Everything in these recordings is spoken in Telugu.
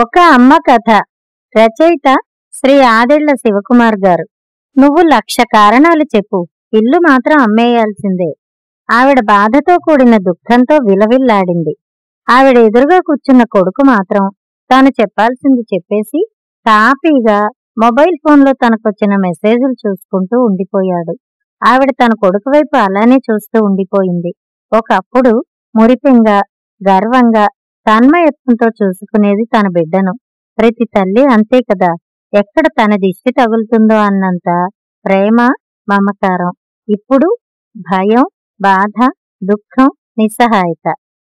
ఒక అమ్మ కథ. రచయిత శ్రీ ఆదిళ్ల శివకుమార్ గారు. నువ్వు 1,00,000 కారణాలు చెప్పు, ఇల్లు మాత్రం అమ్మేయాల్సిందే. ఆవిడ బాధతో కూడిన దుఃఖంతో విలవిల్లాడింది. ఆవిడ ఎదురుగా కూర్చున్న కొడుకు మాత్రం తాను చెప్పాల్సింది చెప్పేసి తాపీగా మొబైల్ ఫోన్లో తనకొచ్చిన మెసేజులు చూసుకుంటూ ఉండిపోయాడు. ఆవిడ తన కొడుకు వైపు అలానే చూస్తూ ఉండిపోయింది. ఒకప్పుడు మురిపెంగా, గర్వంగా, తన్మయత్వంతో చూసుకునేది తన బిడ్డను. ప్రతి తల్లి అంతే కదా, ఎక్కడ తన దిష్టి తగులుతుందో అన్నంత ప్రేమ, మమకారం. ఇప్పుడు భయం, బాధ, దుఃఖం, నిస్సహాయత.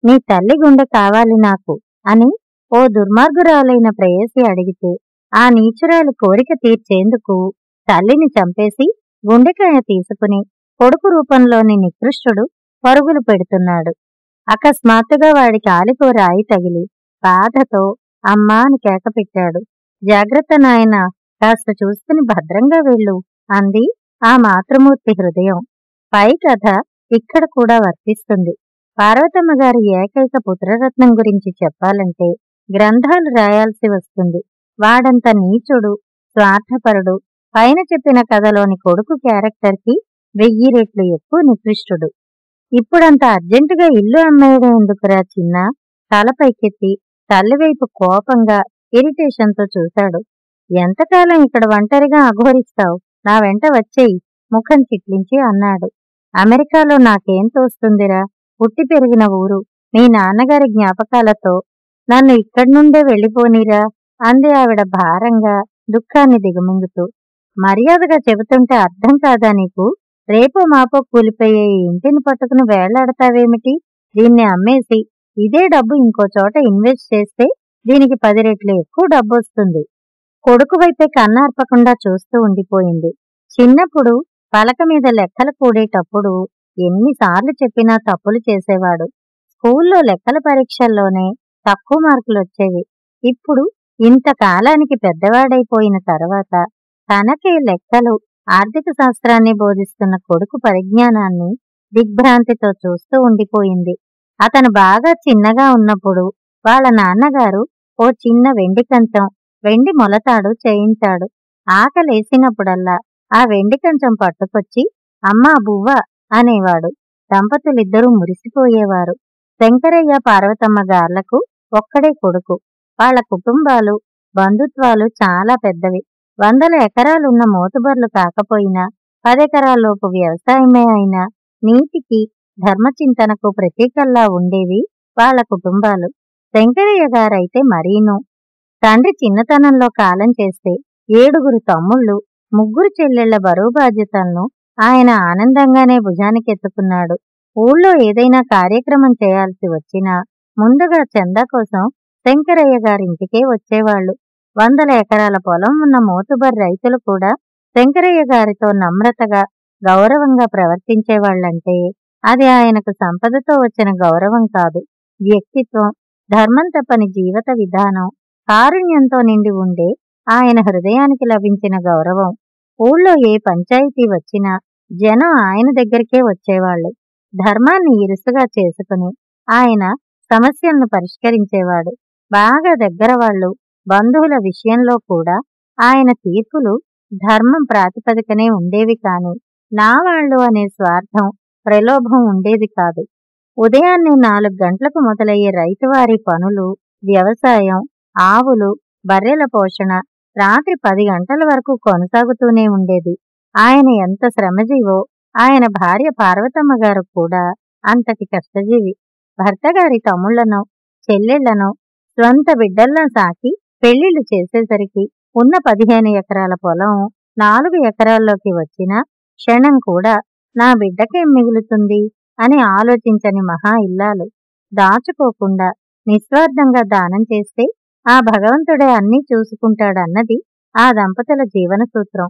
నీ తల్లి గుండె కావాలి నాకు అని ఓ దుర్మార్గురాలైన ప్రేయసి అడిగితే ఆ నీచురాలి కోరిక తీర్చేందుకు తల్లిని చంపేసి గుండెకాయ తీసుకుని కొడుకు రూపంలోని నికృష్టుడు పరుగులు పెడుతున్నాడు. అకస్మాత్తుగా వాడి కాలికో రాయి తగిలి బాధతో అమ్మా అని కేకపెట్టాడు. జాగ్రత్త నాయనా, కాస్త చూసుకుని భద్రంగా వెళ్ళు అంది ఆ మాతృమూర్తి హృదయం. పై కథ ఇక్కడ కూడా వర్తిస్తుంది. పార్వతమ్మ గారి ఏకైక పుత్రరత్నం గురించి చెప్పాలంటే గ్రంథాలు రాయాల్సి వస్తుంది. వాడంత నీచుడు, స్వార్థపరుడు. పైన చెప్పిన కథలోని కొడుకు క్యారెక్టర్కి 1000 రెట్లు ఎక్కువ నికృష్టుడు. ఇప్పుడంత అర్జెంటుగా ఇల్లు అమ్మేయడం ఎందుకురా చిన్నా? తలపైకెత్తి తల్లివైపు కోపంగా, ఇరిటేషన్తో చూశాడు. ఎంతకాలం ఇక్కడ ఒంటరిగా అఘోరిస్తావు? నా వెంట వచ్చేయి ముఖం చిట్లించి అన్నాడు. అమెరికాలో నాకేం తోస్తుందిరా, పుట్టి పెరిగిన ఊరు, మీ నాన్నగారి జ్ఞాపకాలతో నన్ను ఇక్కడి నుండే వెళ్ళిపోనీరా అంది ఆవిడ భారంగా, దుఃఖాన్ని దిగమింగుతూ. మర్యాదగా చెబుతుంటే అర్థం కాదా నీకు? రేపో మాపో కూలిపోయే ఈ ఇంటిని పట్టుకుని వేళ్లాడతావేమిటి? దీన్ని అమ్మేసి ఇదే డబ్బు ఇంకో చోట ఇన్వెస్ట్ చేస్తే దీనికి 10 రెట్లు ఎక్కువ డబ్బు వస్తుంది. కొడుకు వైపే కన్నార్పకుండా చూస్తూ ఉండిపోయింది. చిన్నప్పుడు పలక మీద లెక్కలు కూడేటప్పుడు ఎన్నిసార్లు చెప్పినా తప్పులు చేసేవాడు. స్కూల్లో లెక్కల పరీక్షల్లోనే తక్కువ మార్కులు వచ్చేవి. ఇప్పుడు ఇంతకాలానికి పెద్దవాడైపోయిన తర్వాత తనకే లెక్కలు, ఆర్థిక శాస్త్రాన్ని బోధిస్తున్న కొడుకు పరిజ్ఞానాన్ని దిగ్భ్రాంతితో చూస్తూ ఉండిపోయింది. అతను బాగా చిన్నగా ఉన్నప్పుడు వాళ్ళ నాన్నగారు ఓ చిన్న వెండి కంచం, వెండి మొలతాడు చేయించాడు. ఆకలేసినప్పుడల్లా ఆ వెండి కంచం పట్టుకొచ్చి అమ్మా బువ్వ అనేవాడు. దంపతులిద్దరూ మురిసిపోయేవారు. శంకరయ్య, పార్వతమ్మ గార్లకు ఒక్కడే కొడుకు. వాళ్ళ కుటుంబాలు, బంధుత్వాలు చాలా పెద్దవి. 100 ఎకరాలున్న మోతుబర్లు కాకపోయినా 10 ఎకరాల్లోపు వ్యవసాయమే అయినా నీతికి, ధర్మచింతనకు ప్రతీకల్లా ఉండేవి వాళ్ళ కుటుంబాలు. శంకరయ్య గారైతే మరీను. తండ్రి చిన్నతనంలో కాలం చేస్తే 7 తమ్ముళ్ళు, 3 చెల్లెళ్ల బరువు బాధ్యతలను ఆయన ఆనందంగానే భుజానికెత్తుకున్నాడు. ఊళ్ళో ఏదైనా కార్యక్రమం చేయాల్సి వచ్చినా ముందుగా చందా కోసం శంకరయ్య గారింటికే వచ్చేవాళ్లు. 100 ఎకరాల పొలం ఉన్న మోతుబర్ రైతులు కూడా శంకరయ్య గారితో నమ్రతగా, గౌరవంగా ప్రవర్తించేవాళ్లంటే అది ఆయనకు సంపదతో వచ్చిన గౌరవం కాదు, వ్యక్తిత్వం, ధర్మం తప్పని జీవిత విధానం, కారుణ్యంతో నిండి ఉండే ఆయన హృదయానికి లభించిన గౌరవం. ఊళ్ళో ఏ పంచాయతీ వచ్చినా జనం ఆయన దగ్గరికే వచ్చేవాళ్లు. ధర్మాన్ని ఇరుసుగా చేసుకుని ఆయన సమస్యలను పరిష్కరించేవాడు. బాగా దగ్గర వాళ్ళు, బంధువుల విషయంలో కూడా ఆయన తీర్పులు ధర్మం ప్రాతిపదికనే ఉండేవి కాని నా వాళ్ళు అనే స్వార్థం, ప్రలోభం ఉండేది కాదు. ఉదయాన్నే 4 గంటలకు మొదలయ్యే రైతువారి పనులు, వ్యవసాయం, ఆవులు, బర్రెల పోషణ రాత్రి 10 గంటల వరకు కొనసాగుతూనే ఉండేది. ఆయన ఎంత శ్రమజీవో ఆయన భార్య పార్వతమ్మ గారు కూడా అంతటి కష్టజీవి. భర్తగారి తమ్ముళ్లను, చెల్లెళ్లను స్వంత బిడ్డల్లా సాకి పెళ్లిళ్లు చేసేసరికి ఉన్న 15 ఎకరాల పొలం 4 ఎకరాల్లోకి వచ్చిన క్షణం కూడా నా బిడ్డకేం మిగులుతుంది అని ఆలోచించని మహా ఇల్లాలు. దాచుకోకుండా నిస్వార్థంగా దానం చేస్తే ఆ భగవంతుడే అన్నీ చూసుకుంటాడన్నది ఆ దంపతుల జీవన సూత్రం.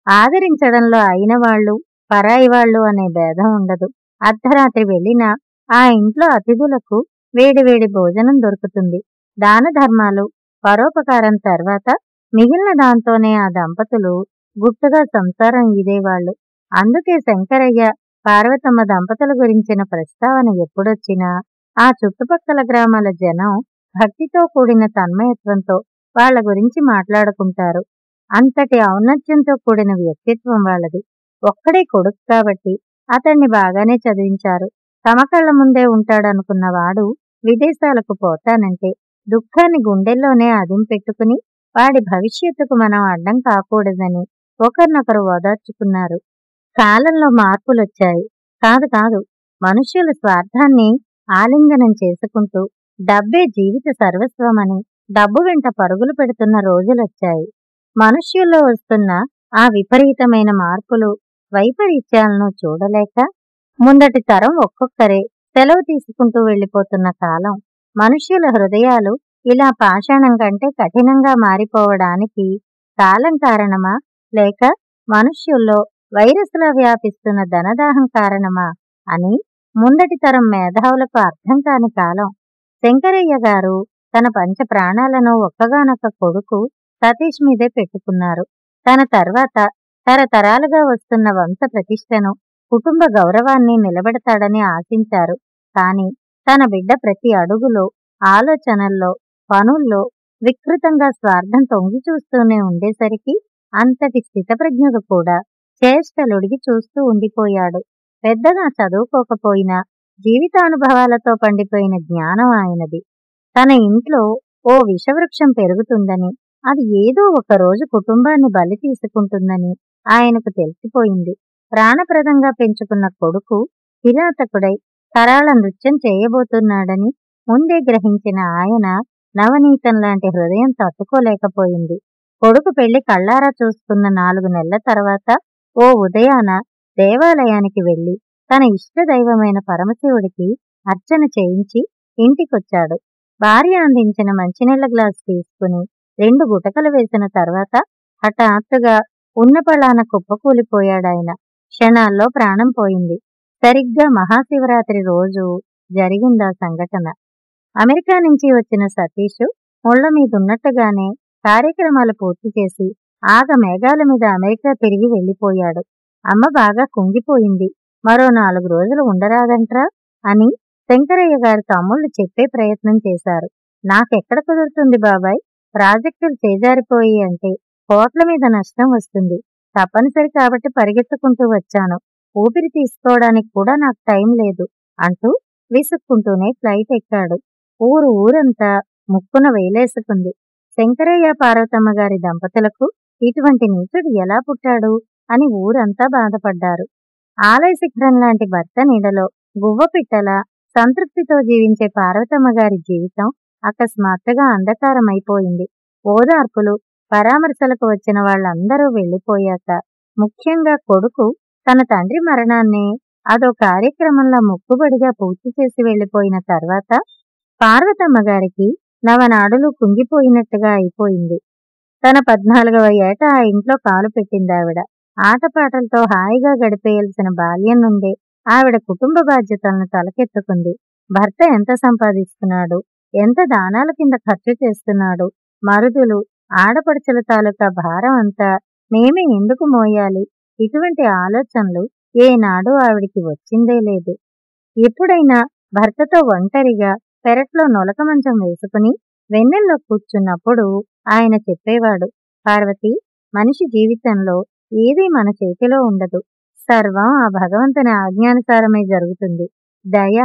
ఆదరించడంలో అయినవాళ్లు, పరాయివాళ్లు అనే భేదం ఉండదు. అర్ధరాత్రి వెళ్ళినా ఆ ఇంట్లో అతిథులకు వేడివేడి భోజనం దొరుకుతుంది. దాన ధర్మాలు, పరోపకారం తర్వాత మిగిలిన దాంతోనే ఆ దంపతులు గుట్టుగా సంసారం ఈదేవాళ్లు. అందుకే శంకరయ్య, పార్వతమ్మ దంపతుల గురించిన ప్రస్తావన ఎప్పుడొచ్చినా ఆ చుట్టుపక్కల గ్రామాల జనం భక్తితో కూడిన తన్మయత్వంతో వాళ్ళ గురించి మాట్లాడుకుంటారు. అంతటి ఔన్నత్యంతో కూడిన వ్యక్తిత్వం వాళ్ళది. ఒక్కడే కొడుకు కాబట్టి అతన్ని బాగానే చదివించారు. తమ కళ్ళ ముందే ఉంటాడనుకున్న వాడు విదేశాలకు పోతానంటే దుఃఖాన్ని గుండెల్లోనే అదుం పెట్టుకుని వాడి భవిష్యత్తుకు మనం అడ్డం కాకూడదని ఒకరినొకరు ఓదార్చుకున్నారు. కాలంలో మార్పులొచ్చాయి. కాదు కాదు, మనుష్యుల స్వార్థాన్ని ఆలింగనం చేసుకుంటూ డబ్బే జీవిత సర్వస్వమని డబ్బు వెంట పరుగులు పెడుతున్న రోజులొచ్చాయి. మనుష్యుల్లో వస్తున్న ఆ విపరీతమైన మార్పులు, వైపరీత్యాలను చూడలేక ముందటి తరం ఒక్కొక్కరే సెలవు తీసుకుంటూ వెళ్ళిపోతున్న కాలం. మనుష్యుల హృదయాలు ఇలా పాషాణం కంటే కఠినంగా మారిపోవడానికి కాలం కారణమా, లేక మనుష్యుల్లో వైరస్లా వ్యాపిస్తున్న ధనదాహం కారణమా అని ముందటి తరం మేధావులకు అర్థం కాని కాలం. శంకరయ్య గారు తన పంచ ప్రాణాలను ఒక్కగానొక్క కొడుకు సతీష్ మీదే పెట్టుకున్నారు. తన తర్వాత తరతరాలుగా వస్తున్న వంశ ప్రతిష్టను, కుటుంబ గౌరవాన్ని నిలబెడతాడని ఆశించారు. కాని తన బిడ్డ ప్రతి అడుగులో, ఆలోచనల్లో, పనుల్లో వికృతంగా స్వార్థం తొంగి చూస్తూనే ఉండేసరికి అంతటి స్థితప్రజ్ఞుడు కూడా చేష్టలుడిగి చూస్తూ ఉండిపోయాడు. పెద్దగా చదువుకోకపోయినా జీవితానుభవాలతో పండిపోయిన జ్ఞానం ఆయనది. తన ఇంట్లో ఓ విషవృక్షం పెరుగుతుందని, అది ఏదో ఒక రోజు కుటుంబాన్ని బలి తీసుకుంటుందని ఆయనకు తెలిసిపోయింది. ప్రాణప్రదంగా పెంచుకున్న కొడుకు కిరాతకుడై కరాళ నృత్యం చేయబోతున్నాడని ముందే గ్రహించిన ఆయన నవనీతం లాంటి హృదయం తట్టుకోలేకపోయింది. కొడుకు పెళ్లి కళ్ళారా చూసుకున్న 4 నెలల తర్వాత ఓ ఉదయాన దేవాలయానికి వెళ్లి తన ఇష్టదైవమైన పరమశివుడికి అర్చన చేయించి ఇంటికొచ్చాడు. భార్య అందించిన మంచినీళ్ల గ్లాసు తీసుకుని 2 గుటకలు వేసిన తర్వాత హఠాత్తుగా ఉన్నపళాన కుప్పకూలిపోయాడాయన. క్షణాల్లో ప్రాణం పోయింది. సరిగ్గా మహాశివరాత్రి రోజు జరిగిందా సంఘటన. అమెరికా నుంచి వచ్చిన సతీష్ ముళ్ల మీదున్నట్టుగానే కార్యక్రమాలు పూర్తి చేసి మేఘాల మీద అమెరికా తిరిగి వెళ్లిపోయాడు. అమ్మ బాగా కుంగిపోయింది. మరో 4 రోజులు ఉండరాదంట్రా అని శంకరయ్య గారి తమ్ముళ్ళు చెప్పే ప్రయత్నం చేశారు. నాకెక్కడ కుదురుతుంది బాబాయ్, ప్రాజెక్టులు చేజారిపోయి అంటే కోట్ల మీద నష్టం వస్తుంది. తప్పనిసరి కాబట్టి పరిగెత్తుకుంటూ వచ్చాను. ఊపిరి తీసుకోవడానికి కూడా నాకు టైం లేదు అంటూ విసుక్కుంటూనే ఫ్లైట్ ఎక్కాడు. ఊరంతా ముక్కున వేలేసుకుంది. శంకరయ్య పార్వతమ్మ గారి దంపతులకు ఇటువంటి నీచుడు ఎలా పుట్టాడు అని ఊరంతా బాధపడ్డారు. ఆలయ శిఖరం లాంటి భర్త నీడలో గువ్వపిట్టలా సంతృప్తితో జీవించే పార్వతమ్మ గారి జీవితం అకస్మాత్తుగా అంధకారమైపోయింది. ఓదార్పులు, పరామర్శలకు వచ్చిన వాళ్ళందరూ వెళ్లిపోయాక, ముఖ్యంగా కొడుకు తన తండ్రి మరణాన్ని అదో కార్యక్రమంలో మొక్కుబడిగా పూర్తి చేసి వెళ్లిపోయిన తర్వాత పార్వతమ్మ గారికి నవనాడులు కుంగిపోయినట్టుగా అయిపోయింది. తన 14వ ఏట ఆ ఇంట్లో కాలు పెట్టిందావిడ. ఆటపాటలతో హాయిగా గడిపేయాల్సిన బాల్యం నుండే ఆవిడ కుటుంబ బాధ్యతలను తలకెత్తుకుంది. భర్త ఎంత సంపాదిస్తున్నాడు, ఎంత దానాల కింద ఖర్చు చేస్తున్నాడు, మరుదులు, ఆడపడుచుల తాలూకా భారం అంతా మేమే ఎందుకు మోయాలి, ఇటువంటి ఆలోచనలు ఏనాడు ఆవిడికి వచ్చిందే లేదు. ఎప్పుడైనా భర్తతో ఒంటరిగా పెరట్లో నొలక మంచం వేసుకుని వెన్నెల్లో కూర్చున్నప్పుడు ఆయన చెప్పేవాడు, పార్వతి, మనిషి జీవితంలో ఏదీ మన చేతిలో ఉండదు. సర్వం ఆ భగవంతుని ఆజ్ఞానుసారమే జరుగుతుంది. దయ,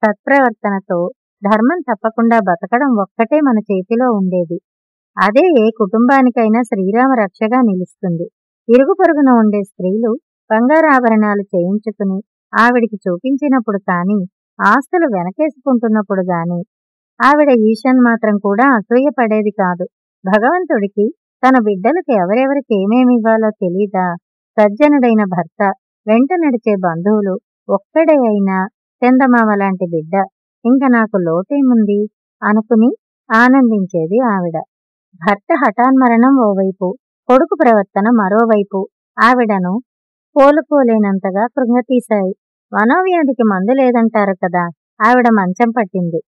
సత్ప్రవర్తనతో ధర్మం తప్పకుండా బతకడం ఒక్కటే మన చేతిలో ఉండేది. అదే ఏ కుటుంబానికైనా శ్రీరామ రక్షగా నిలుస్తుంది. ఇరుగు పొరుగున ఉండే స్త్రీలు బంగారాభరణాలు చేయించుకుని ఆవిడికి చూపించినప్పుడు కానీ, ఆస్తులు వెనకేసుకుంటున్నప్పుడు గాని ఆవిడ ఈశాన్ మాత్రం కూడా అసూయపడేది కాదు. భగవంతుడికి తన బిడ్డలకు ఎవరెవరికి ఏమేమివ్వాలో తెలీదా? సజ్జనుడైన భర్త, వెంట నడిచే బంధువులు, ఒక్కడే అయినా చందమామ లాంటి బిడ్డ, ఇంక నాకు లోటేముంది అనుకుని ఆనందించేది ఆవిడ. భర్త హఠాన్మరణం ఓవైపు, కొడుకు ప్రవర్తన మరోవైపు ఆవిడను కోలుకోలేనంతగా కృంగతీశాయి. మనోవ్యాధికి మందు లేదంటారు కదా, ఆవిడ మంచం పట్టింది.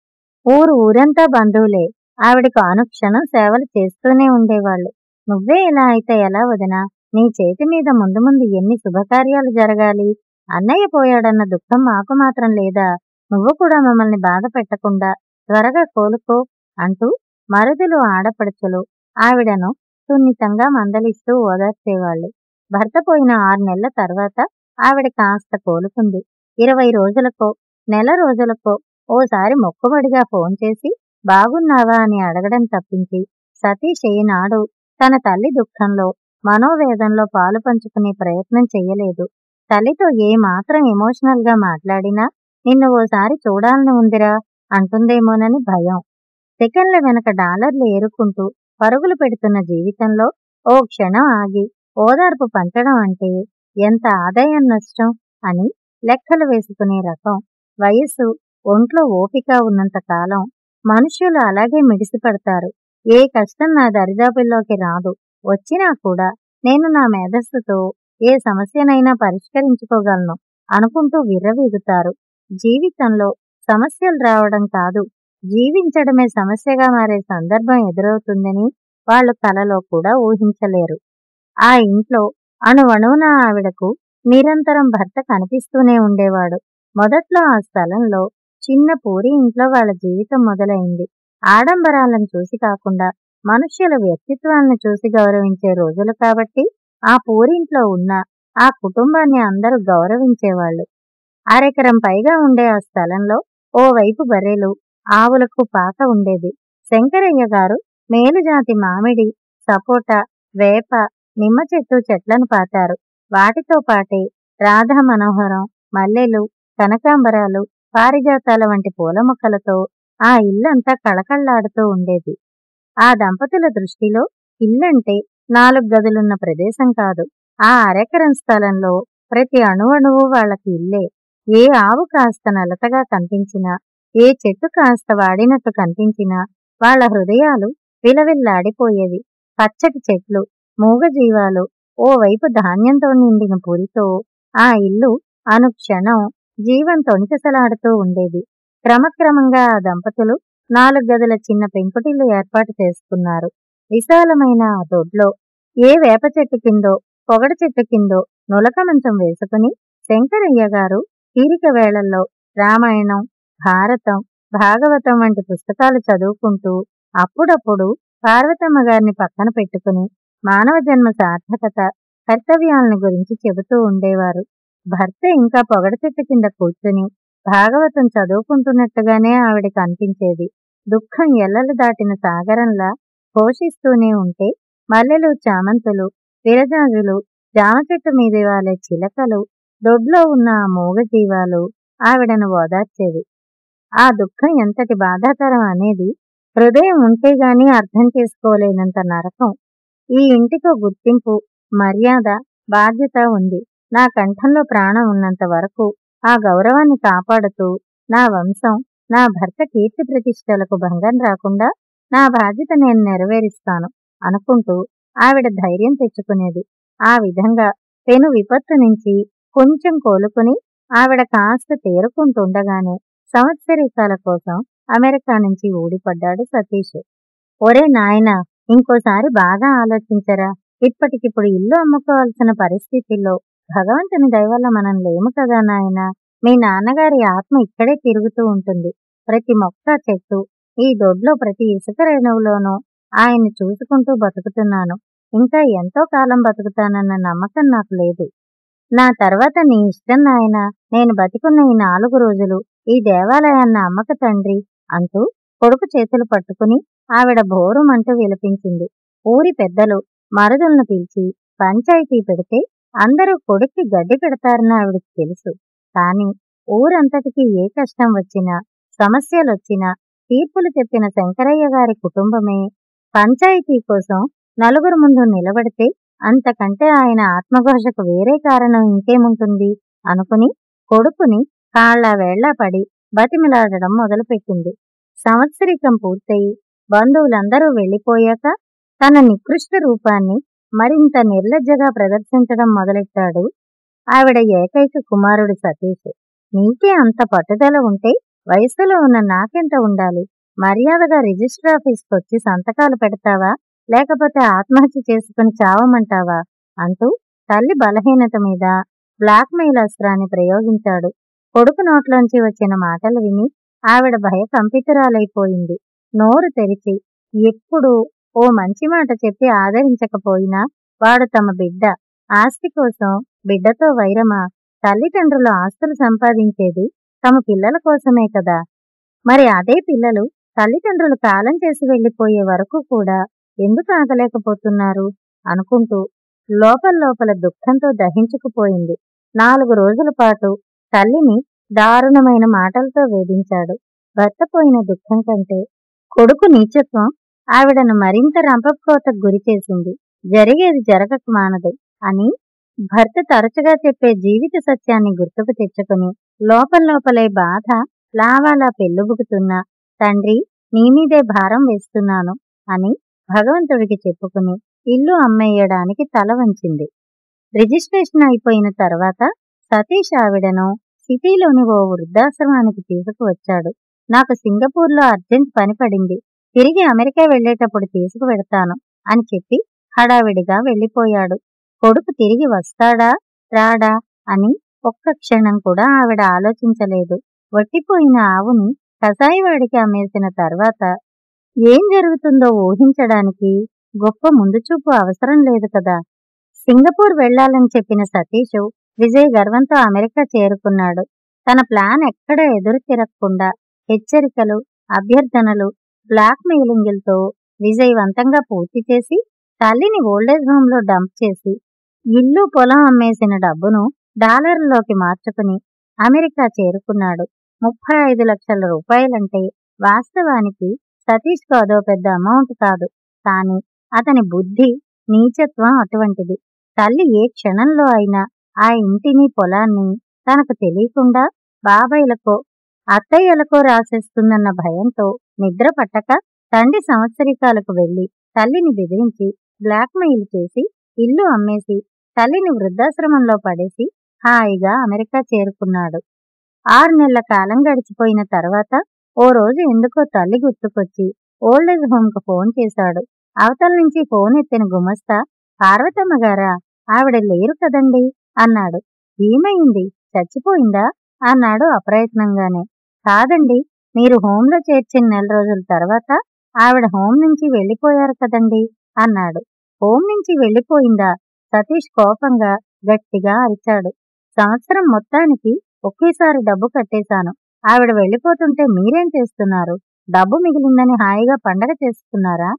ఊరంతా బంధువులే. ఆవిడకు అనుక్షణం సేవలు చేస్తూనే ఉండేవాళ్లు. నువ్వే ఇలా అయితే ఎలా వదినా? నీ చేతి మీద ముందు ముందు ఎన్ని శుభకార్యాలు జరగాలి అన్నయ్య పోయాడన్న దుఃఖం మాకు మాత్రం లేదా? నువ్వు కూడా మమ్మల్ని బాధ పెట్టకుండా త్వరగా కోలుకో అంటూ మరుదులు ఆడపడుచులు ఆవిడను సున్నితంగా మందలిస్తూ ఓదార్చేవాళ్ళు. భర్త పోయిన 6 నెలల తర్వాత ఆవిడ కాస్త కోలుకుంది. 20 రోజులకో నెల రోజులకో ఓసారి మొక్కుబడిగా ఫోన్ చేసి బాగున్నావా అని అడగడం తప్పించి సతీష్ ఈనాడు తన తల్లి దుఃఖంలో మనోవేదంలో పాలు పంచుకునే ప్రయత్నం చెయ్యలేదు. తల్లితో ఏ మాత్రం ఎమోషనల్ గా మాట్లాడినా నిన్ను ఓసారి చూడాలని ఉందిరా అంటుందేమోనని భయం. సెకండ్ల వెనక డాలర్లు ఏరుకుంటూ పరుగులు పెడుతున్న జీవితంలో ఓ క్షణం ఆగి ఓదార్పు పంచడం అంటే ఎంత ఆదాయం నష్టం అని లెక్కలు వేసుకునే రకం. వయస్సు ఒంట్లో ఓపిక ఉన్నంత కాలం మనుష్యులు అలాగే మిడిసిపడతారు. ఏ కష్టం నా దరిదాపుల్లోకి రాదు, వచ్చినా కూడా నేను నా మేధస్సుతో ఏ సమస్యనైనా పరిష్కరించుకోగలను అనుకుంటూ విర్రవీగుతారు. జీవితంలో సమస్యలు రావడం కాదు, జీవించడమే సమస్యగా మారే సందర్భం ఎదురవుతుందని వాళ్ళు కలలో కూడా ఊహించలేరు. ఆ ఇంట్లో అణువణువున ఆవిడకు నిరంతరం భర్త కనిపిస్తూనే ఉండేవాడు. మొదట్లో ఆ స్థలంలో చిన్న పూరి ఇంట్లో వాళ్ళ జీవితం మొదలైంది. ఆడంబరాలను చూసి కాకుండా మనుష్యుల వ్యక్తిత్వాలను చూసి గౌరవించే రోజులు కాబట్టి ఆ పూరింట్లో ఉన్న ఆ కుటుంబాన్ని అందరూ గౌరవించేవాళ్ళు. అరెకరం పైగా ఉండే ఆ స్థలంలో ఓవైపు బర్రెలు, ఆవులకు పాక ఉండేది. శంకరయ్య గారు మేలుజాతి మామిడి, సపోటా, వేప, నిమ్మ చెట్లను పాతారు. వాటితో పాటే రాధా మనోహరం, మల్లెలు, కనకాంబరాలు, పారిజాతాల వంటి పూల మొక్కలతో ఆ ఇల్లంతా కళకళ్లాడుతూ ఉండేది. ఆ దంపతుల దృష్టిలో ఇల్లంటే 4 గదులున్న ప్రదేశం కాదు. ఆ అరెకరం స్థలంలో ప్రతి అణువణువు వాళ్ళకి ఇల్లే. ఏ ఆవు కాస్త నలతగా కనిపించినా, ఏ చెట్టు కాస్త వాడినట్టు కనిపించినా వాళ్ళ హృదయాలు విలవిల్లాడిపోయేవి. పచ్చటి చెట్లు, మూగజీవాలు, ఓవైపు ధాన్యంతో నిండిన పూరితో ఆ ఇల్లు అనుక్షణం జీవం తొణికిసలాడుతూ ఉండేది. క్రమక్రమంగా ఆ దంపతులు 4 గదుల చిన్న పెంకుటిల్లు ఏర్పాటు చేసుకున్నారు. విశాలమైన ఆ దొడ్లో ఏ వేప చెట్టు కిందో, పొగడ చెట్టు కిందో నులక మంచం వేసుకుని శంకరయ్య గారు తీరిక వేళల్లో రామాయణం, భారతం, భాగవతం వంటి పుస్తకాలు చదువుకుంటూ అప్పుడప్పుడు పార్వతమ్మ గారిని పక్కన పెట్టుకుని మానవ జన్మ సార్థకత, కర్తవ్యాలను గురించి చెబుతూ ఉండేవారు. భర్త ఇంకా పొగడ చెట్టు కింద కూర్చుని భాగవతం చదువుకుంటున్నట్టుగానే ఆవిడకి అనిపించేది. దుఃఖం ఎల్లలు దాటిన సాగరంలా ఘోషిస్తూనే ఉంటే మల్లెలు, చామంతులు, విరజాజులు, జామ చెట్టు మీద వాలే చిలకలు, దొడ్లో ఉన్న ఆ మూగజీవాలు ఆవిడను ఓదార్చేవి. ఆ దుఃఖం ఎంతటి బాధాకరం అనేది హృదయం ఉంటేగాని అర్థం చేసుకోలేనంత నరకం. ఈ ఇంటికో గుర్తింపు, మర్యాద, బాధ్యత ఉంది. నా కంఠంలో ప్రాణం ఉన్నంత వరకు ఆ గౌరవాన్ని కాపాడుతూ నా వంశం, నా భర్త కీర్తి ప్రతిష్టలకు భంగం రాకుండా నా బాధ్యత నేను నెరవేరుస్తాను అనుకుంటూ ఆవిడ ధైర్యం తెచ్చుకునేది. ఆ విధంగా పెను విపత్తు నుంచి కొంచెం కోలుకుని ఆవిడ కాస్త తేరుకుంటుండగానే సంవత్సరీకాల కోసం అమెరికా నుంచి ఊడిపడ్డాడు సతీష్. ఒరే నాయనా, ఇంకోసారి బాగా ఆలోచించరా. ఇప్పటికిప్పుడు ఇల్లు అమ్ముకోవాల్సిన పరిస్థితుల్లో భగవంతుని దయవల్ల మనం లేము కదా నాయనా. మీ నాన్నగారి ఆత్మ ఇక్కడే తిరుగుతూ ఉంటుంది. ప్రతి మొక్క, చెట్టు, ఈ దొడ్లో ప్రతి ఇసుక రేణువులోనూ ఆయన్ని చూసుకుంటూ బతుకుతున్నాను. ఇంకా ఎంతో కాలం బతుకుతానన్న నమ్మకం నాకు లేదు. నా తర్వాత నీ ఇష్టం నాయనా. నేను బతికున్న ఈ 4 రోజులు ఈ దేవాలయాన్ని అమ్మక తండ్రి అంటూ కొడుకు చేతులు పట్టుకుని ఆవిడ భోరుమంటూ విలపించింది. ఊరి పెద్దలు మరుదులను పిలిచి పంచాయితీ పెడితే అందరూ కొడుక్కి గడ్డి పెడతారని ఆవిడకి తెలుసు. కాని ఊరంతటికీ ఏ కష్టం వచ్చినా, సమస్యలొచ్చినా తీర్పులు చెప్పిన శంకరయ్య గారి కుటుంబమే పంచాయితీ కోసం నలుగురు ముందు నిలబడితే అంతకంటే ఆయన ఆత్మఘోషకు వేరే కారణం ఇంకేముంటుంది అనుకుని కొడుకుని కాళ్ల వేళ్ల పడి బతిమిలాడడం మొదలుపెట్టింది. సంవత్సరికం పూర్తయి బంధువులందరూ వెళ్లిపోయాక తన నికృష్ట రూపాన్ని మరింత నిర్లజ్జగా ప్రదర్శించడం మొదలెట్టాడు ఆవిడ ఏకైక కుమారుడు సతీష్. నీకే అంత పట్టుదల ఉంటే వయసులో ఉన్న నాకెంత ఉండాలి? మర్యాదగా రిజిస్టర్ ఆఫీస్కి వచ్చి సంతకాలు పెడతావా, లేకపోతే ఆత్మహత్య చేసుకుని చావమంటావా అంటూ తల్లి బలహీనత మీద బ్లాక్మెయిల్ అస్త్రాన్ని ప్రయోగించాడు. కొడుకు నోట్లోంచి వచ్చిన మాటలు విని ఆవిడ భయకంపితురాలైపోయింది. నోరు తెరిచి ఎప్పుడు ఓ మంచి మాట చెప్పి ఆదరించకపోయినా వాడు తమ బిడ్డ, ఆస్తి కోసం బిడ్డతో వైరమా? తల్లిదండ్రులు ఆస్తులు సంపాదించేది తమ పిల్లల కోసమే కదా. మరి అదే పిల్లలు తల్లిదండ్రులు కాలం చేసి వెళ్లిపోయే వరకు కూడా ఎందుకు ఆగలేకపోతున్నారు అనుకుంటూ లోపల దుఃఖంతో దహించుకుపోయింది. 4 రోజుల పాటు తల్లిని దారుణమైన మాటలతో వేధించాడు. భర్త పోయిన దుఃఖం కంటే కొడుకు నీచత్వం ఆవిడను మరింత రంపకోతకు గురిచేసింది. జరిగేది జరగక మానదు అని భర్త తరచుగా చెప్పే జీవిత సత్యాన్ని గుర్తుకు తెచ్చుకుని లోపలే బాధ లావాలా పెళ్ళుబుకుతున్నా తండ్రి నీమీదే భారం వేస్తున్నాను అని భగవంతుడికి చెప్పుకుని ఇల్లు అమ్మేయడానికి తల వంచింది. రిజిస్ట్రేషన్ అయిపోయిన తర్వాత సతీష్ ఆవిడను సిటీలోని ఓ వృద్ధాశ్రమానికి తీసుకువచ్చాడు. నాకు సింగపూర్లో అర్జెంట్ పని పడింది, తిరిగి అమెరికా వెళ్లేటప్పుడు తీసుకువెడతాను అని చెప్పి హడావిడిగా వెళ్లిపోయాడు. కొడుకు తిరిగి వస్తాడా రాడా అని ఒక్క క్షణం కూడా ఆవిడ ఆలోచించలేదు. వట్టిపోయిన ఆవుని కసాయివాడికి అమ్మేసిన తర్వాత ఏం జరుగుతుందో ఊహించడానికి గొప్ప ముందుచూపు అవసరం లేదు కదా. సింగపూర్ వెళ్లాలని చెప్పిన సతీష్ విజయ్ గర్వంతో అమెరికా చేరుకున్నాడు. తన ప్లాన్ ఎక్కడ ఎదురు తిరగకుండా హెచ్చరికలు, అభ్యర్థనలు, బ్లాక్ మెయిలింగులతో విజయవంతంగా పూర్తి చేసి తల్లిని ఓల్డేజ్ హోంలో డంప్ చేసి ఇల్లు పొలం అమ్మేసిన డబ్బును డాలర్లలోకి మార్చుకుని అమెరికా చేరుకున్నాడు. 35 లక్షల రూపాయలంటే వాస్తవానికి సతీష్కు అదో పెద్ద అమౌంట్ కాదు. కానీ అతని బుద్ధి, నీచత్వం అటువంటిది. తల్లి ఏ క్షణంలో అయినా ఆ ఇంటిని పొలాన్ని తనకు తెలియకుండా బాబాయిలకో అత్తయ్యలకో రాసేస్తుందన్న భయంతో నిద్ర పట్టక తండ్రి సంవత్సరికాలకు వెళ్లి తల్లిని బెదిరించి బ్లాక్మెయిల్ చేసి ఇల్లు అమ్మేసి తల్లిని వృద్ధాశ్రమంలో పడేసి హాయిగా అమెరికా చేరుకున్నాడు. 6 నెలల కాలం గడిచిపోయిన తర్వాత ఓ రోజు ఎందుకో తల్లి గుర్తుకొచ్చి ఓల్డేజ్ హోంకు ఫోన్ చేశాడు. అవతల నుంచి ఫోన్ ఎత్తిన గుమస్తా, పార్వతమ్మ గారా, ఆవిడ లేరు కదండి అన్నాడు. ఏమైంది, చచ్చిపోయిందా అన్నాడు అప్రయత్నంగానే. కాదండి, మీరు హోంలో చేర్చిన 1 నెల రోజుల తర్వాత ఆవిడ హోం నుంచి వెళ్లిపోయారు కదండి అన్నాడు. హోం నుంచి వెళ్లిపోయిందా? సతీష్ కోపంగా గట్టిగా అరిచాడు. సంవత్సరం మొత్తానికి ఒకేసారి డబ్బు కట్టేశాను. ఆవిడ వెళ్లిపోతుంటే మీరేం చేస్తున్నారు? డబ్బు మిగిలిందని హాయిగా పండగ చేసుకున్నారా?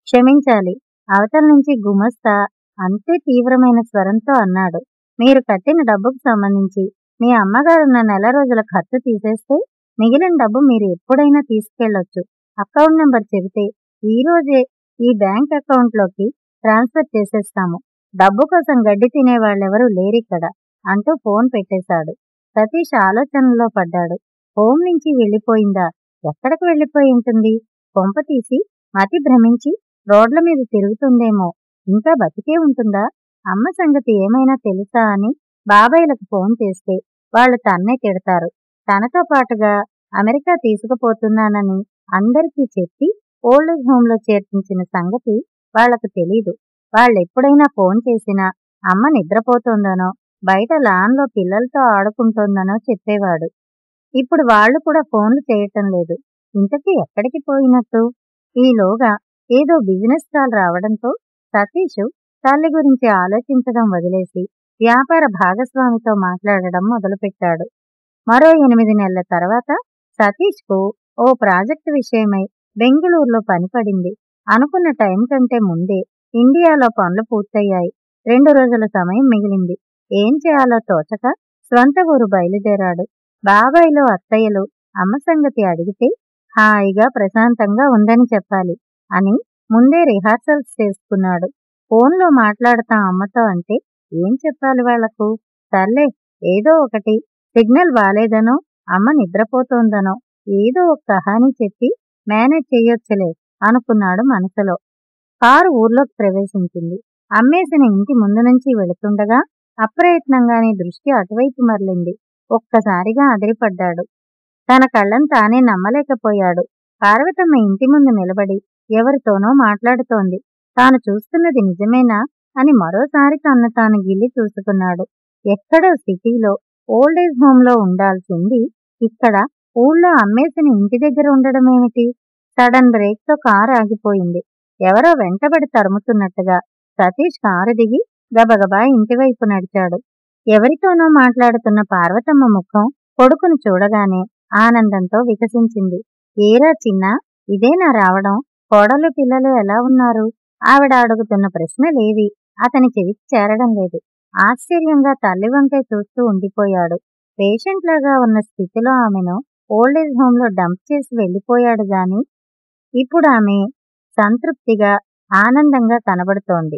క్షమించాలి, అవతల నుంచి గుమస్తా అంతే తీవ్రమైన స్వరంతో అన్నాడు. మీరు కట్టిన డబ్బుకు సంబంధించి మీ అమ్మగారున్న 1 నెల రోజుల ఖర్చు తీసేస్తే మిగిలిన డబ్బు మీరు ఎప్పుడైనా తీసుకెళ్లొచ్చు. అకౌంట్ నెంబర్ చెబితే ఈ రోజే ఈ బ్యాంక్ అకౌంట్లోకి ట్రాన్స్ఫర్ చేసేస్తాము. డబ్బు కోసం గడ్డి తినేవాళ్ళెవరూ లేరిక్కడ అంటూ ఫోన్ పెట్టేశాడు. సతీష్ ఆలోచనలో పడ్డాడు. హోం నుంచి వెళ్లిపోయిందా? ఎక్కడికి వెళ్లిపోయి ఉంటుంది? కొంప తీసి మతి భ్రమించి రోడ్ల మీద తిరుగుతుందేమో. ఇంకా బతికే ఉంటుందా? అమ్మ సంగతి ఏమైనా తెలుసా అని బాబాయిలకు ఫోన్ చేస్తే వాళ్ళు తన్నే తిడతారు. తనతో పాటుగా అమెరికా తీసుకుపోతున్నానని అందరికీ చెప్పి ఓల్డేజ్ హోంలో చేర్పించిన సంగతి వాళ్లకు తెలీదు. వాళ్ళెప్పుడైనా ఫోన్ చేసినా అమ్మ నిద్రపోతోందనో బయట లాన్లో పిల్లలతో ఆడుకుంటోందనో చెప్పేవాడు. ఇప్పుడు వాళ్ళు కూడా ఫోన్లు చేయటం లేదు. ఇంతకీ ఎక్కడికి పోయినట్టు? ఈలోగా ఏదో బిజినెస్ కాల్ రావడంతో సతీష్ తల్లి గురించి ఆలోచించడం వదిలేసి వ్యాపార భాగస్వామితో మాట్లాడడం మొదలుపెట్టాడు. మరో 8 నెలల తర్వాత సతీష్కు ఓ ప్రాజెక్టు విషయమై బెంగుళూరులో పనిపడింది. అనుకున్న టైం కంటే ముందే ఇండియాలో పనులు పూర్తయ్యాయి. 2 రోజుల సమయం మిగిలింది. ఏం చేయాలో తోచక స్వంత ఊరు బయలుదేరాడు. బాబాయిలు, అత్తయ్యలు అమ్మ సంగతి అడిగితే హాయిగా ప్రశాంతంగా ఉందని చెప్పాలి అని ముందే రిహార్సల్స్ చేసుకున్నాడు. ఫోన్లో మాట్లాడతాం అమ్మతో అంటే ఏం చెప్పాలి వాళ్లకు? సర్లే, ఏదో ఒకటి, సిగ్నల్ బాలేదనో అమ్మ నిద్రపోతోందనో ఏదో ఒక కహానీ చెప్పి మేనేజ్ చెయ్యొచ్చులే అనుకున్నాడు మనసులో. కారు ఊర్లోకి ప్రవేశించింది. అమ్మేసిన ఇంటి ముందు నుంచి వెళుతుండగా అప్రయత్నంగానే దృష్టి అటువైపు మరలింది. ఒక్కసారిగా అదిరిపడ్డాడు. తన కళ్ళను తానే నమ్మలేకపోయాడు. పార్వతమ్మ ఇంటి ముందు నిలబడి ఎవరితోనో మాట్లాడుతోంది. తాను చూస్తున్నది నిజమేనా అని మరోసారి తన్ను తాను గిల్లి చూసుకున్నాడు. ఎక్కడో సిటీలో ఓల్డేజ్ హోంలో ఉండాల్సింది ఇక్కడ ఊళ్ళో అమ్మేసిన ఇంటి దగ్గర ఉండడమేమిటి? సడన్ బ్రేక్తో కారు ఆగిపోయింది. ఎవరో వెంటబడి తరుముతున్నట్టుగా సతీష్ కారు దిగి గబగబా ఇంటివైపు నడిచాడు. ఎవరితోనో మాట్లాడుతున్న పార్వతమ్మ ముఖం కొడుకును చూడగానే ఆనందంతో వికసించింది. ఏరా చిన్నా, ఇదేనా రావడం? కోడలు పిల్లలు ఎలా ఉన్నారు? ఆవిడ అడుగుతున్న ప్రశ్నలేవి అతని చెవికి చేరడం లేదు. ఆశ్చర్యంగా తల్లి వంకే చూస్తూ ఉండిపోయాడు. పేషెంట్ లాగా ఉన్న స్థితిలో ఆమెను ఓల్డేజ్ హోంలో డంప్ చేసి వెళ్ళిపోయాడు గాని ఇప్పుడు ఆమె సంతృప్తిగా ఆనందంగా కనబడుతోంది.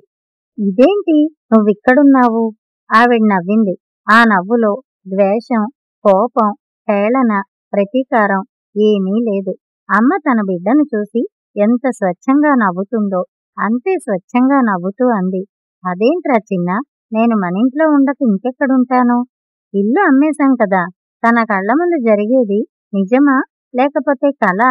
ఇదేంటి నువ్విక్కడున్నావు? ఆవిడ నవ్వింది. ఆ నవ్వులో ద్వేషం, కోపం, హేళన, ప్రతీకారం ఏమీ లేదు. అమ్మ తన బిడ్డను చూసి ఎంత స్వచ్ఛంగా నవ్వుతుందో అంతే స్వచ్ఛంగా నవ్వుతూ అంది, అదేంట్రా చిన్నా, నేను మనింట్లో ఉండక ఇంకెక్కడుంటాను? ఇల్లు అమ్మేశాం కదా. తన కళ్ల ముందు జరిగేది నిజమా లేకపోతే కళ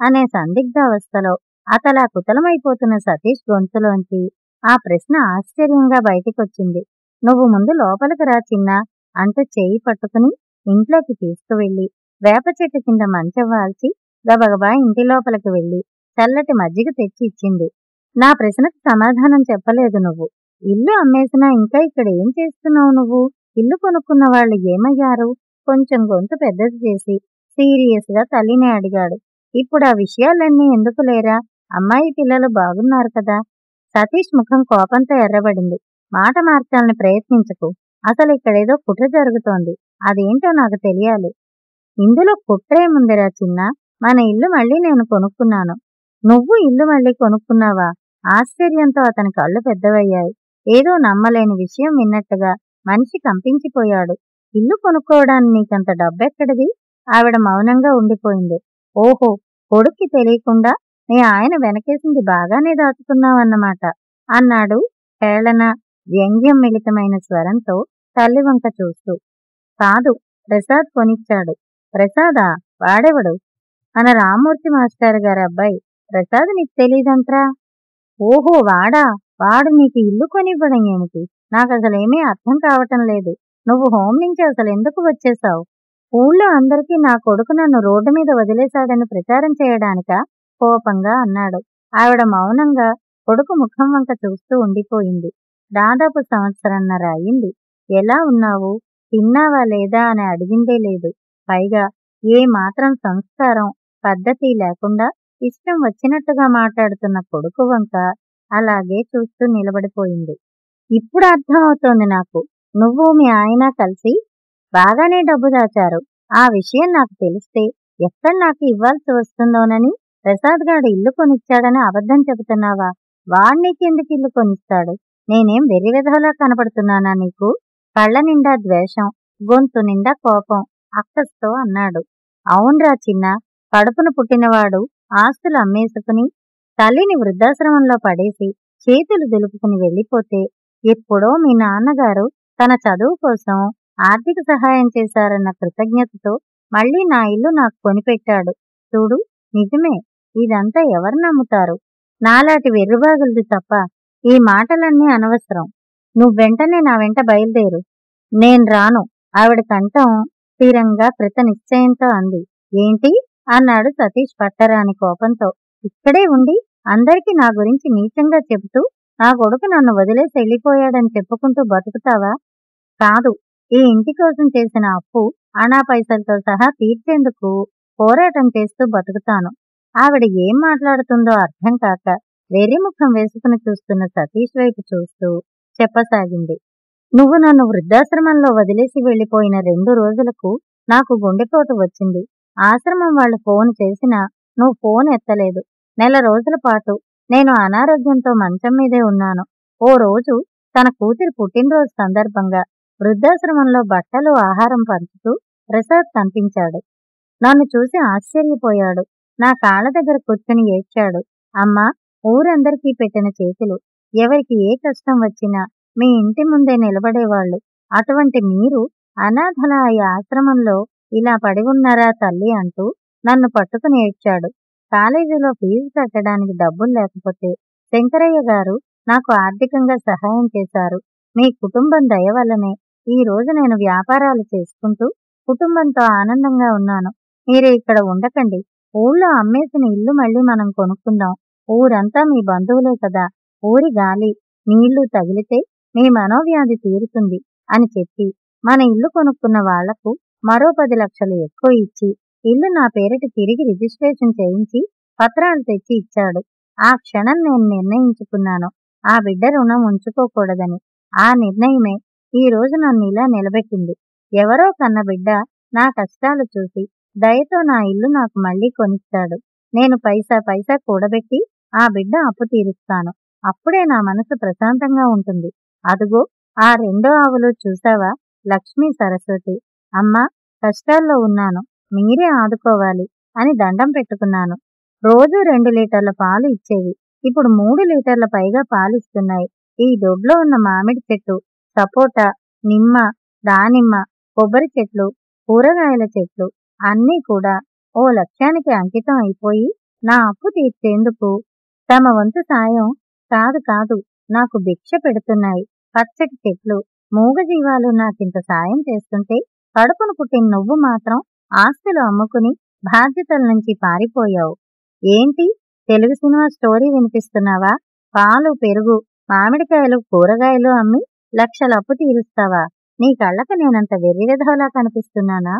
అనే సందిగ్ధావస్థలో అతలా కుతలమైపోతున్న సతీష్ గొంతులోంచి ఆ ప్రశ్న ఆశ్చర్యంగా బయటికొచ్చింది. నువ్వు ముందు లోపలికి రా చిన్నా అంటూ చేయి పట్టుకుని ఇంట్లోకి తీసుకువెళ్ళి వేప చెట్టు కింద మంచం వాల్చి గబగబా ఇంటి లోపలికి వెళ్ళి చల్లటి మజ్జిగ తెచ్చి ఇచ్చింది. నా ప్రశ్నకు సమాధానం చెప్పలేదు నువ్వు. ఇల్లు అమ్మేసినా ఇంకా ఇక్కడ ఏం చేస్తున్నావు నువ్వు? ఇల్లు కొనుక్కున్న వాళ్ళు ఏమయ్యారు? కొంచెం గొంతు పెద్దది చేసి సీరియస్ గా తల్లిని అడిగాడు. ఇప్పుడు ఆ విషయాలన్నీ ఎందుకు లేరా? అమ్మాయి పిల్లలు బాగున్నారు కదా? సతీష్ ముఖం కోపంతో ఎర్రబడింది. మాట మార్చాలని ప్రయత్నించకు. అసలు ఇక్కడేదో కుట్ర జరుగుతోంది. అదేంటో నాకు తెలియాలి. ఇందులో కుట్రేముందిరా చిన్నా, మన ఇల్లు మళ్ళీ నేను కొనుక్కున్నాను. నువ్వు ఇల్లు మళ్ళీ కొనుక్కున్నావా? ఆశ్చర్యంతో అతని కళ్ళు పెద్దవయ్యాయి. ఏదో నమ్మలేని విషయం విన్నట్టుగా మనిషి కంపించిపోయాడు. ఇల్లు కొనుక్కోవడానికి నీకంత డబ్బెక్కడిది? ఆవిడ మౌనంగా ఉండిపోయింది. ఓహో, కొడుక్కి తెలియకుండా నీ ఆయన వెనకేసింది బాగానే దాచుకున్నావన్నమాట అన్నాడు హేళన వ్యంగ్యం మిళితమైన స్వరంతో తల్లి వంక చూస్తూ. కాదు, ప్రసాద్ కొనిచ్చాడు. ప్రసాదా? వాడెవడు? మన రామ్మూర్తి మాస్టర్ గారి అబ్బాయి. ప్రసాద్ నీకు తెలీదంట్రా? ఓహో వాడా? వాడు నీకు ఇల్లు కొనివ్వడం ఏమిటి? నాకసలేమీ అర్థం కావటం లేదు. నువ్వు హోం నుంచి అసలు ఎందుకు వచ్చేశావు? ఊళ్ళో అందరికీ నా కొడుకు నన్ను రోడ్డు మీద వదిలేశాడని ప్రచారం చేయడానికా? కోపంగా అన్నాడు. ఆవిడ మౌనంగా కొడుకు ముఖం వంక చూస్తూ ఉండిపోయింది. దాదాపు సంవత్సరన్నర అయింది. ఎలా ఉన్నావు, తిన్నావా లేదా అని అడిగిందే లేదు. పైగా ఏ మాత్రం సంస్కారం పద్ధతి లేకుండా ఇష్టం వచ్చినట్టుగా మాట్లాడుతున్న కొడుకు వంక అలాగే చూస్తూ నిలబడిపోయింది. ఇప్పుడు అర్థమవుతోంది నాకు. నువ్వు మీ ఆయన కలిసి బాగానే డబ్బు దాచారు. ఆ విషయం నాకు తెలిస్తే ఎక్కడ నాకు ఇవ్వాల్సి వస్తుందోనని ప్రసాద్ గాడు ఇల్లు కొనిచ్చాడని అబద్ధం చెబుతున్నావా? వాణ్ణికెందుకు ఇల్లు కొనిస్తాడు? నేనేం వెర్రివెధవలా కనపడుతున్నానా నీకు? కళ్ళ నిండా ద్వేషం, గొంతు నిండా కోపం అక్కస్తో అన్నాడు. అవునరా చిన్న, కడుపున పుట్టినవాడు ఆస్తులు అమ్మేసుకుని తల్లిని వృద్ధాశ్రమంలో పడేసి చేతులు దులుపుకుని వెళ్ళిపోతే ఎప్పుడో మీ నాన్నగారు తన చదువు కోసం ఆర్థిక సహాయం చేశారన్న కృతజ్ఞతతో మళ్ళీ నా ఇల్లు నాకు కొనిపెట్టాడు. చూడు, నిజమే. ఇదంతా ఎవరు నమ్ముతారు? నాలాంటి వెర్రిబాగులది తప్ప. ఈ మాటలన్నీ అనవసరం. నువ్వెంటనే నా వెంట బయలుదేరు. నేను రాను. ఆవిడ కంఠం స్థిరంగా కృత నిశ్చయంతో అంది. ఏంటి అన్నాడు సతీష్ పట్టరాని కోపంతో. ఇక్కడే ఉండి అందరికీ నా గురించి నీచంగా చెబుతూ నా కొడుకు నన్ను వదిలేసి వెళ్ళిపోయాడని చెప్పుకుంటూ బతుకుతావా? కాదు, ఈ ఇంటి కోసం చేసిన అప్పు అనా పైసలతో సహా తీర్చేందుకు పోరాటం చేస్తూ బతుకుతాను. ఆవిడ ఏం మాట్లాడుతుందో అర్థం కాక వెర్రిముఖం వేసుకుని చూస్తున్న సతీష్ వైపు చూస్తూ చెప్పసాగింది. నువ్వు నన్ను వృద్ధాశ్రమంలో వదిలేసి వెళ్ళిపోయిన 2 రోజులకు నాకు గుండెపోటు వచ్చింది. ఆశ్రమం వాళ్ళు ఫోన్ చేసినా నువ్వు ఫోన్ ఎత్తలేదు. నెల రోజుల పాటు నేను అనారోగ్యంతో మంచం మీదే ఉన్నాను. ఓ రోజు తన కూతురి పుట్టినరోజు సందర్భంగా వృద్ధాశ్రమంలో బట్టలు ఆహారం పంచుతూ ప్రసాద్ కనిపించాడు. నన్ను చూసి ఆశ్చర్యపోయాడు. నా కాళ్ళ దగ్గర కూర్చుని ఏడ్చాడు. అమ్మా, ఊరందరికీ పెట్టిన చేతులు. ఎవరికి ఏ కష్టం వచ్చినా మీ ఇంటి ముందే నిలబడేవాళ్లు. అటువంటి మీరు అనాథల ఈ ఆశ్రమంలో ఇలా పడి ఉన్నారా తల్లి అంటూ నన్ను పట్టుకుని ఏడ్చాడు. కాలేజీలో ఫీజు కట్టడానికి డబ్బులు లేకపోతే శంకరయ్య గారు నాకు ఆర్థికంగా సహాయం చేశారు. మీ కుటుంబం దయ వల్లనే ఈ రోజు నేను వ్యాపారాలు చేసుకుంటూ కుటుంబంతో ఆనందంగా ఉన్నాను. మీరు ఇక్కడ ఉండకండి. ఊళ్ళో అమ్మేసిన ఇల్లు మళ్ళీ మనం కొనుక్కుందాం. ఊరంతా మీ బంధువులే కదా. ఊరి గాలి, నీళ్లు తగిలితే మీ మనోవ్యాధి తీరుతుంది అని చెప్పి మన ఇల్లు కొనుక్కున్న వాళ్లకు మరో 10 లక్షలు ఎక్కువ ఇచ్చి ఇల్లు నా పేరిట తిరిగి రిజిస్ట్రేషన్ చేయించి పత్రాలు తెచ్చి ఇచ్చాడు. ఆ క్షణం నేను నిర్ణయించుకున్నాను ఆ బిడ్డ రుణం ఉంచుకోకూడదని. ఆ నిర్ణయమే ఈ రోజు నన్ను ఇలా నిలబెట్టింది. ఎవరో కన్న బిడ్డ నా కష్టాలు చూసి దయతో నా ఇల్లు నాకు మళ్ళీ కొనిస్తాడు. నేను పైసా పైసా కూడబెట్టి ఆ బిడ్డ అప్పు తీరుస్తాను. అప్పుడే నా మనసు ప్రశాంతంగా ఉంటుంది. అదుగో ఆ రెండో ఆవులు చూసావా, లక్ష్మీ సరస్వతి. అమ్మా, కష్టాల్లో ఉన్నాను, మీరే ఆదుకోవాలి అని దండం పెట్టుకున్నాను. రోజు 2 లీటర్ల పాలు ఇచ్చేవి, ఇప్పుడు 3 లీటర్ల పైగా పాలిస్తున్నాయి. ఈ దొడ్లో ఉన్న మామిడి చెట్టు, సపోటా, నిమ్మ, దానిమ్మ, కొబ్బరి చెట్లు, కూరగాయల చెట్లు అన్నీ కూడా ఓ లక్ష్యానికి అంకితం అయిపోయి నా అప్పు తీర్చేందుకు తమ వంతు సాయం కాదు నాకు భిక్ష పెడుతున్నాయి. పచ్చటి చెట్లు, మూగజీవాలు నాకింత సాయం చేస్తుంటే కడుపును పుట్టిన నువ్వు మాత్రం ఆస్తులు అమ్ముకుని బాధ్యతల నుంచి పారిపోయావు. ఏంటి, తెలుగు సినిమా స్టోరీ వినిపిస్తున్నావా? పాలు, పెరుగు, మామిడికాయలు, కూరగాయలు అమ్మి లక్షల అప్పు తీరుస్తావా? నీ కళ్ళకు నేనంత వెర్రివెధవలా కనిపిస్తున్నానా?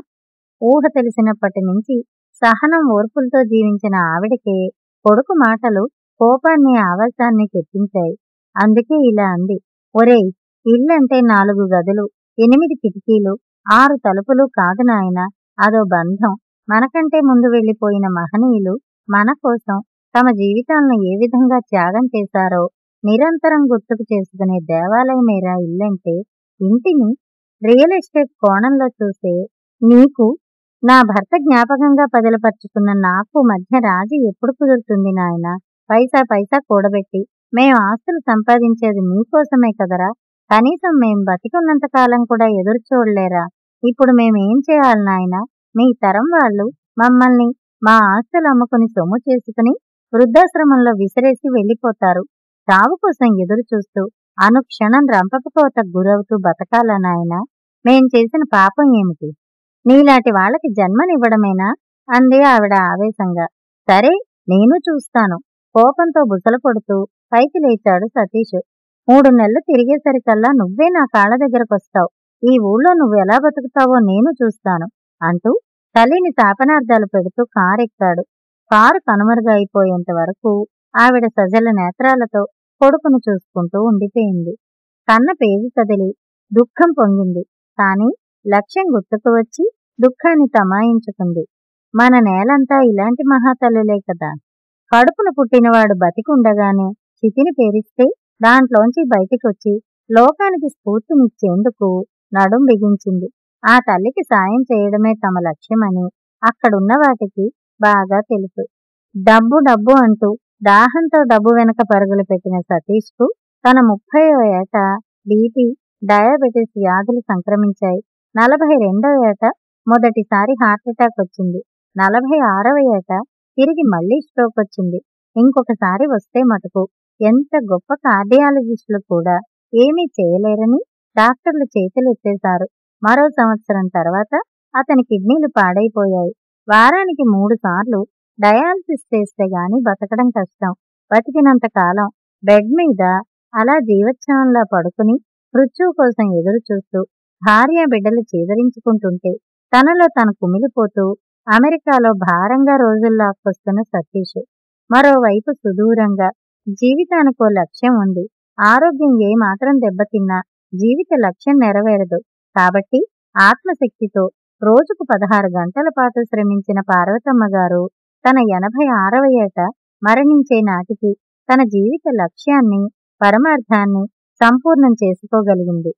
ఊహ తెలిసినప్పటి నుంచి సహనం, ఓర్పులతో జీవించిన ఆవిడకే కొడుకు మాటలు కోపాన్ని, ఆవేశాన్ని తెప్పించాయి. అందుకే ఇలా అంది. ఒరేయ్, ఇల్లంటే 4 గదులు, 8 కిటికీలు, 6 తలుపులు కాదు నాయనా, అదో బంధం. మనకంటే ముందు వెళ్ళిపోయిన మహనీయులు మన కోసం తమ జీవితాలను ఏ విధంగా త్యాగం చేశారో నిరంతరం గుర్తుకు చేసుకునే దేవాలయమేరా ఇల్లంటే. ఇంటిని రియల్ ఎస్టేట్ కోణంలో చూసే నీకు నా భర్త జ్ఞాపకంగా పదిలపరుచుకున్న నాకు మధ్య రాజీ ఎప్పుడు కుదురుతుంది నాయనా? పైసా పైసా కూడబెట్టి మేం ఆస్తులు సంపాదించేది మీకోసమే కదరా. కనీసం మేం బతికున్నంత కాలం కూడా ఎదురు చూడలేరా? ఇప్పుడు మేమేం చేయాలి నాయనా? మీ తరం వాళ్ళు మమ్మల్ని మా ఆస్తులు అమ్ముకుని సొమ్ము చేసుకుని వృద్ధాశ్రమంలో విసిరేసి వెళ్ళిపోతారు. చావు కోసం ఎదురు చూస్తూ అనుక్షణం రంపపుకోతకు గురవుతూ బతకాలా నాయనా? మేం చేసిన పాపం ఏమిటి? నీలాంటి వాళ్ళకి జన్మనివ్వడమేనా? అంది ఆవిడ ఆవేశంగా. సరే, నేను చూస్తాను. కోపంతో బుసలు కొడుతూ పైకి లేచాడు సతీష్. 3 నెలలు తిరిగేసరికల్లా నువ్వే నా కాళ్ళ దగ్గరకొస్తావు. ఈ ఊళ్ళో నువ్వెలా బతుకుతావో నేను చూస్తాను అంటూ తల్లిని శాపనార్థాలు పెడుతూ కారెక్కాడు. కారు కనుమరుగైపోయేంత వరకు ఆవిడ సజల నేత్రాలతో కొడుకును చూసుకుంటూ ఉండిపోయింది. కన్న పేరు కదిలి దుఃఖం పొంగింది. కాని లక్ష్యం గుర్తుకు వచ్చి దుఃఖాన్ని తమాయించుకుంది. మన నేలంతా ఇలాంటి మహాతల్లులే కదా. కడుపున పుట్టినవాడు బతికుండగానే చితిని పేరిస్తే దాంట్లోంచి బయటికొచ్చి లోకానికి స్ఫూర్తినిచ్చేందుకు నడుం బిగించింది. ఆ తల్లికి సాయం చేయడమే తమ లక్ష్యమని అక్కడున్న వాటికి బాగా తెలుసు. డబ్బు డబ్బు అంటూ దాహంతో డబ్బు వెనక పరుగులు పెట్టిన సతీష్కు తన 30వ ఏట బీపీ, డయాబెటిస్ వ్యాధులు సంక్రమించాయి. 42వ ఏట మొదటిసారి హార్ట్అటాక్ వచ్చింది. 46వ ఏట తిరిగి మళ్లీ స్ట్రోక్ వచ్చింది. ఇంకొకసారి వస్తే మటుకు ఎంత గొప్ప కార్డియాలజిస్టులు కూడా ఏమీ చేయలేరని డాక్టర్లు చేతులెత్తేశారు. మరో సంవత్సరం తర్వాత అతని కిడ్నీలు పాడైపోయాయి. వారానికి 3 సార్లు డయాలసిస్ చేస్తే గాని బతకడం కష్టం. బతికినంత కాలం బెడ్ మీద అలా జీవోత్సవంలా పడుకుని మృత్యువు కోసం ఎదురు చూస్తూ భార్య బిడ్డలు చీదరించుకుంటుంటే తనలో తను కుమిలిపోతూ అమెరికాలో భారంగా రోజుల్లాక్కొస్తున్న సతీష్. మరోవైపు సుదూరంగా జీవితానికో లక్ష్యం ఉంది. ఆరోగ్యం ఏమాత్రం దెబ్బతిన్నా జీవిత లక్ష్యం నెరవేరదు. కాబట్టి ఆత్మశక్తితో రోజుకు 16 గంటల పాటు శ్రమించిన పార్వతమ్మ గారు తన 86వ ఏట మరణించే నాటికి తన జీవిత లక్ష్యాన్ని, పరమార్థాన్ని సంపూర్ణం చేసుకోగలిగింది.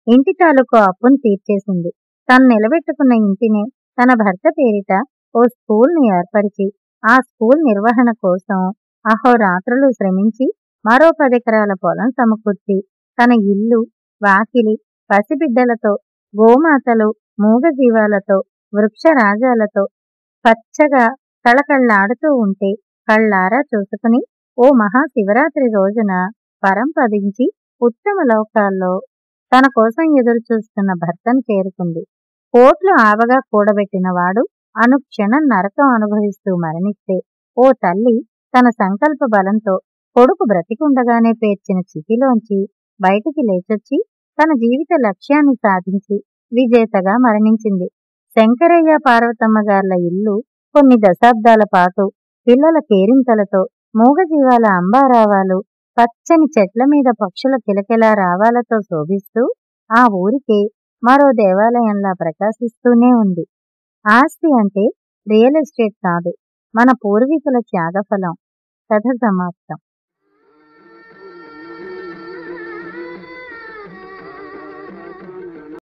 ఇంటి తాలూకు అప్పును తీర్చేసింది. తను నిలబెట్టుకున్న ఇంటినే తన భర్త పేరిట ఓ స్కూల్ని ఏర్పరిచి ఆ స్కూల్ నిర్వహణ కోసం అహోరాత్రులు శ్రమించి మరో 10 ఎకరాల పొలం సమకూర్చి తన ఇల్లు, వాకిలి, పసిబిడ్డలతో, గోమాతలు, మూగజీవాలతో, వృక్షరాజాలతో పచ్చగా కళకళ్లాడుతూ ఉంటే కళ్ళారా చూసుకుని ఓ మహాశివరాత్రి రోజున పరంపదించి ఉత్తమ లోకాల్లో తన కోసం ఎదురు చూస్తున్న భర్తను చేరుకుంది. కోట్లు ఆవగా కూడబెట్టిన వాడు అనుక్షణం నరకం అనుభవిస్తూ మరణిస్తే ఓ తల్లి తన సంకల్ప బలంతో కొడుకు బ్రతికుండగానే పేర్చిన చితిలోంచి బయటికి లేచొచ్చి తన జీవిత లక్ష్యాన్ని సాధించి విజేతగా మరణించింది. శంకరయ్య పార్వతమ్మ గార్ల ఇల్లు కొన్ని దశాబ్దాల పాటు పిల్లల కేరింతలతో, మూగజీవాల అంబారావాలు, పచ్చని చెట్ల మీద పక్షుల కిలకిలా రావాలతో శోభిస్తూ ఆ ఊరికే మరో దేవాలయంలా ప్రకాశిస్తూనే ఉంది. ఆస్తి అంటే రియల్ ఎస్టేట్ కాదు, మన పూర్వీకుల త్యాగఫలం. కథ సమాప్తం.